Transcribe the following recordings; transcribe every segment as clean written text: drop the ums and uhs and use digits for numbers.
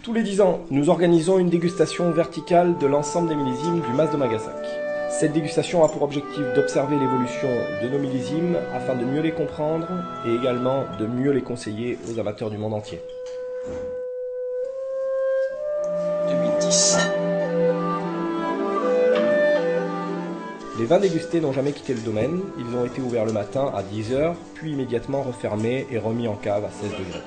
Tous les 10 ans, nous organisons une dégustation verticale de l'ensemble des millésimes du Mas d'Omagassac. Cette dégustation a pour objectif d'observer l'évolution de nos millésimes afin de mieux les comprendre et également de mieux les conseiller aux amateurs du monde entier. 2010. Les vins dégustés n'ont jamais quitté le domaine, ils ont été ouverts le matin à 10 h, puis immédiatement refermés et remis en cave à 16 degrés.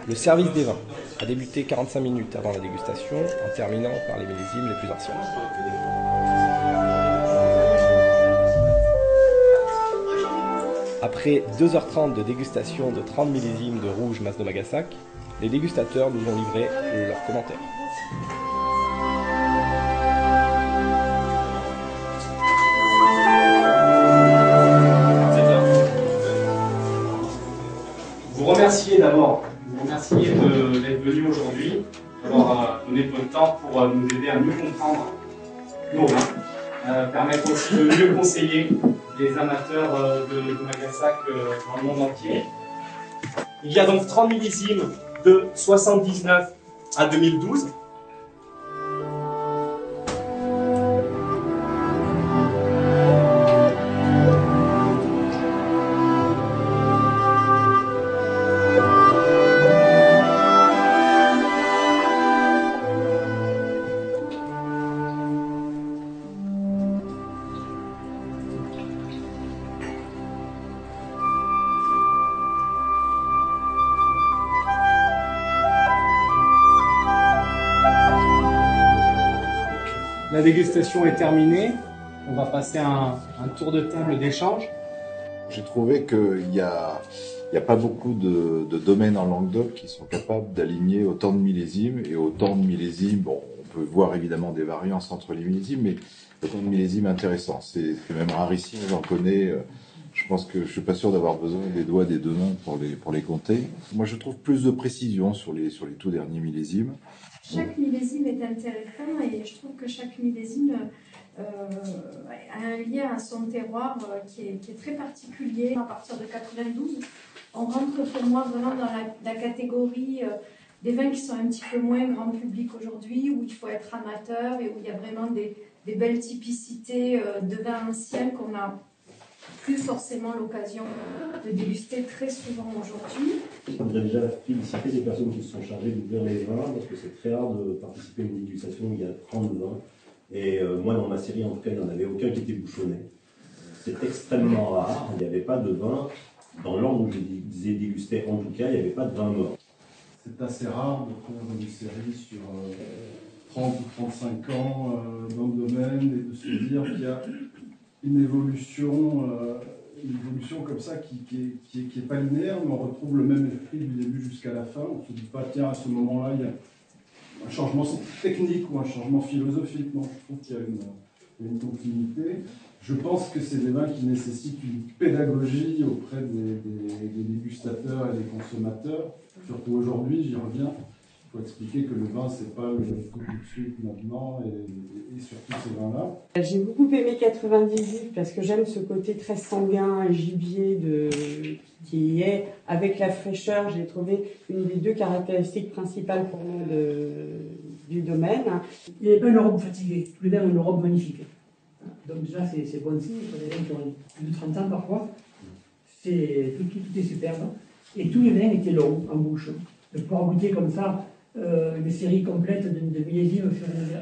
Le service des vins a débuté 45 minutes avant la dégustation, en terminant par les millésimes les plus anciens. Après 2h30 de dégustation de 30 millésimes de rouge Mas d'Omagassac, les dégustateurs nous ont livré leurs commentaires. Vous remercier d'abord. Merci d'être venu aujourd'hui, d'avoir donné de votre temps pour nous aider à mieux comprendre nos vins, permettre aussi de mieux conseiller les amateurs d'Omagassac dans le monde entier. Il y a donc 30 millésimes de 79 à 2012. La dégustation est terminée. On va passer un tour de table d'échange. J'ai trouvé qu'il n'y a pas beaucoup de domaines en Languedoc qui sont capables d'aligner autant de millésimes et autant de millésimes. Bon, on peut voir évidemment des variances entre les millésimes, mais autant de millésimes intéressants. C'est même rarissime, j'en connais. Je pense que je suis pas sûr d'avoir besoin des doigts des deux mains pour les compter. Moi, je trouve plus de précision sur les tout derniers millésimes. Chaque millésime est intéressant et je trouve que chaque millésime a un lien à son terroir qui est très particulier. À partir de 92, on rentre pour moi vraiment dans la catégorie des vins qui sont un petit peu moins grand public aujourd'hui, où il faut être amateur et où il y a vraiment des belles typicités de vins anciens qu'on a plus forcément l'occasion de déguster très souvent aujourd'hui. Je voudrais déjà féliciter les personnes qui se sont chargées d'ouvrir les vins, parce que c'est très rare de participer à une dégustation où il y a 30 vins. Et moi, dans ma série, en tout cas, il n'y en avait aucun qui était bouchonné. C'est extrêmement rare. Il n'y avait pas de vin, dans l'ordre où je les ai dégustés, en tout cas, il n'y avait pas de vin mort. C'est assez rare de faire une série sur 30 ou 35 ans dans le domaine et de se dire qu'il y a une évolution comme ça qui est pas linéaire, mais on retrouve le même esprit du début jusqu'à la fin. On ne se dit pas, tiens, à ce moment-là, il y a un changement technique ou un changement philosophique. Non, je trouve qu'il y a une continuité. Je pense que c'est des vins qui nécessitent une pédagogie auprès des dégustateurs et des consommateurs. Surtout aujourd'hui, j'y reviens. Il faut expliquer que le vin, c'est pas le tout de suite maintenant, et surtout ces vins-là. J'ai beaucoup aimé 98 parce que j'aime ce côté très sanguin et gibier qui est, avec la fraîcheur, j'ai trouvé une des deux caractéristiques principales pour moi du domaine. Il n'y avait pas une robe fatiguée, tous les vins ont une robe magnifique. Donc déjà, c'est bon signe, pour les vins qui ont plus de 30 ans parfois. Tout est superbe. Et tous les vins étaient longs en bouche. De pouvoir goûter comme ça une série complète de millésimes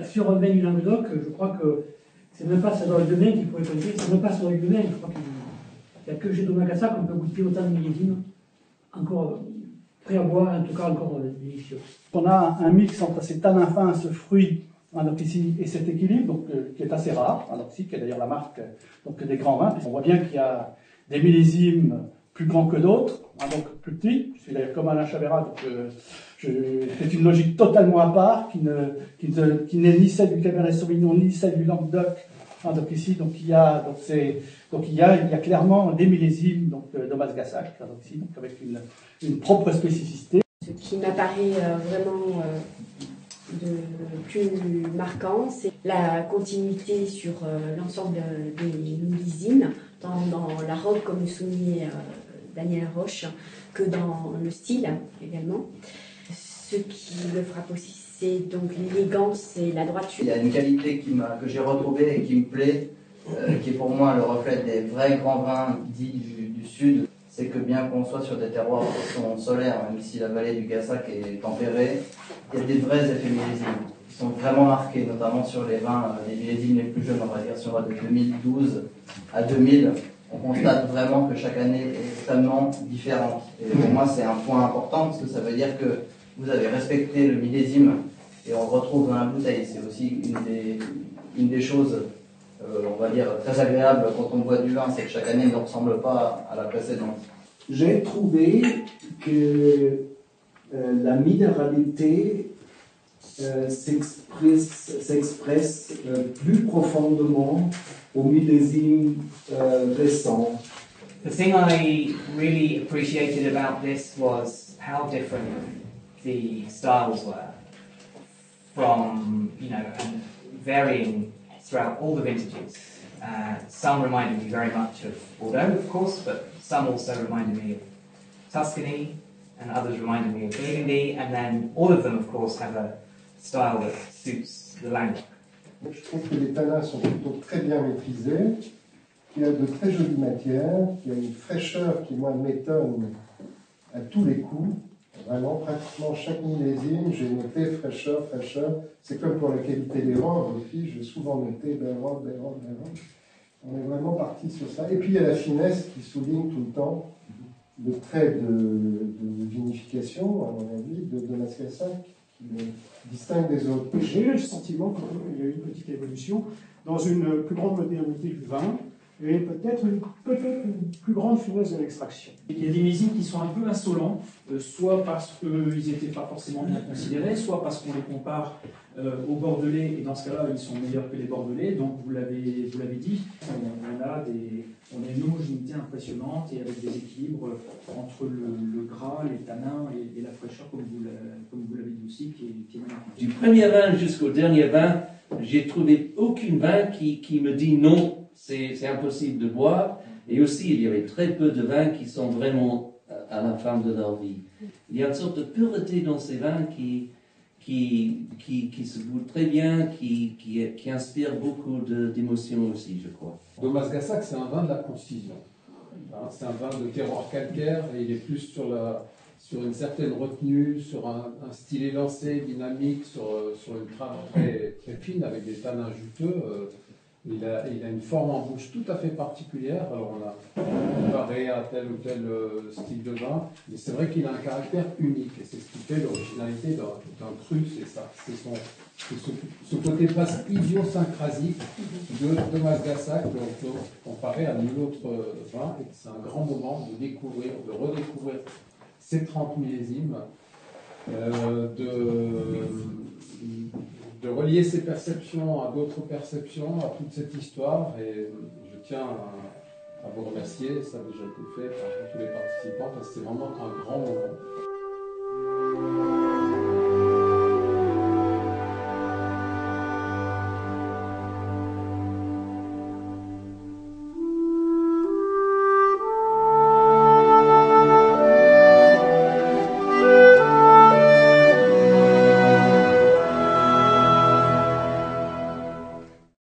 sur un vin du Languedoc, je crois que c'est même pas ça dans le domaine qu'il pourrait compter, c'est même pas sur le domaine. Je crois qu'il n'y a que chez D'Omagassac qu'on peut goûter autant de millésimes, encore prêt à boire, en tout cas encore délicieux. On a un mix entre ces tanins fins, ce fruit, donc ici, et cet équilibre, donc, qui est assez rare, donc ici, qui est d'ailleurs la marque donc, des grands vins. On voit bien qu'il y a des millésimes plus grands que d'autres, donc plus petits. Je suis d'ailleurs comme Alain Chavera, donc c'est une logique totalement à part, qui n'est ni celle du Cabernet Sauvignon, ni celle du Languedoc. Donc ici, il y a clairement des millésimes d'Omagassac, donc ici, donc avec une propre spécificité. Ce qui m'apparaît vraiment de plus marquant, c'est la continuité sur l'ensemble des millésimes, dans la robe, comme le soulignait Daniel Roche que dans le style également. Ce qui le frappe aussi, c'est donc l'élégance et la droiture. Il y a une qualité que j'ai retrouvée et qui me plaît, qui est pour moi le reflet des vrais grands vins dits du Sud. C'est que bien qu'on soit sur des terroirs qui sont solaires, même si la vallée du Gassac est tempérée, il y a des vrais effets millésimes qui sont vraiment marqués, notamment sur les vins, les millésimes les plus jeunes, on va dire, si on va de 2012 à 2000. On constate vraiment que chaque année est extrêmement différente. Et pour moi, c'est un point important parce que ça veut dire que vous avez respecté le millésime et on le retrouve dans la bouteille. C'est aussi une des choses, on va dire, très agréables quand on boit du vin, c'est que chaque année ne ressemble pas à la précédente. J'ai trouvé que la minéralité s'expresse plus profondément au millésime récent. The thing I really appreciated about this was how different the styles were from, and varying throughout all the vintages. Some reminded me very much of Bordeaux, of course, but some also reminded me of Tuscany, and others reminded me of Burgundy, and then all of them, of course, have a style that suits the Languedoc. Je trouve que les tanins sont plutôt très bien maîtrisés, qu'il y a de très jolies matières, qu'il y a une fraîcheur qui, moi, m'étonne à tous les coups. Vraiment, pratiquement chaque millésime, j'ai noté fraîcheur, fraîcheur. C'est comme pour la qualité des robes aussi, j'ai souvent noté belle robe, belle robe, belle robe. On est vraiment parti sur ça. Et puis il y a la finesse qui souligne tout le temps le trait de vinification, à mon avis, de Mascassac, qui le distingue des autres. J'ai eu le sentiment qu'il y a eu une petite évolution dans une plus grande modernité du vin et peut-être une plus grande finesse de l'extraction. Il y a des millésimes qui sont un peu insolents, soit parce qu'ils n'étaient pas forcément bien considérés, soit parce qu'on les compare aux Bordelais, et dans ce cas-là, ils sont meilleurs que les Bordelais. Donc, vous l'avez dit, on a une homogénéité impressionnante et avec des équilibres entre le gras, les tanins et la fraîcheur, comme vous l'avez dit aussi, qui est magnifique. Du premier vin jusqu'au dernier vin, j'ai trouvé aucun vin qui me dit non, c'est impossible de boire. Et aussi, il y avait très peu de vins qui sont vraiment à la fin de leur vie. Il y a une sorte de pureté dans ces vins qui se goûtent très bien, qui inspire beaucoup d'émotions aussi, je crois. Thomas Gassac, c'est un vin de la concision. C'est un vin de terroir calcaire et il est plus sur une certaine retenue, sur un style élancé, dynamique, sur une trame très, très fine avec des tanins juteux. Il a une forme en bouche tout à fait particulière. Alors on a comparé à tel ou tel style de vin, mais c'est vrai qu'il a un caractère unique et c'est ce qui fait l'originalité d'un cru, c'est ça. C'est ce côté presque idiosyncrasique de Thomas Gassac, comparé à nul autre vin. Et c'est un grand moment de découvrir, de redécouvrir ces 30 millésimes, de relier ses perceptions à d'autres perceptions, à toute cette histoire. Et je tiens à vous remercier, ça a déjà été fait par tous les participants, parce que c'est vraiment un grand moment.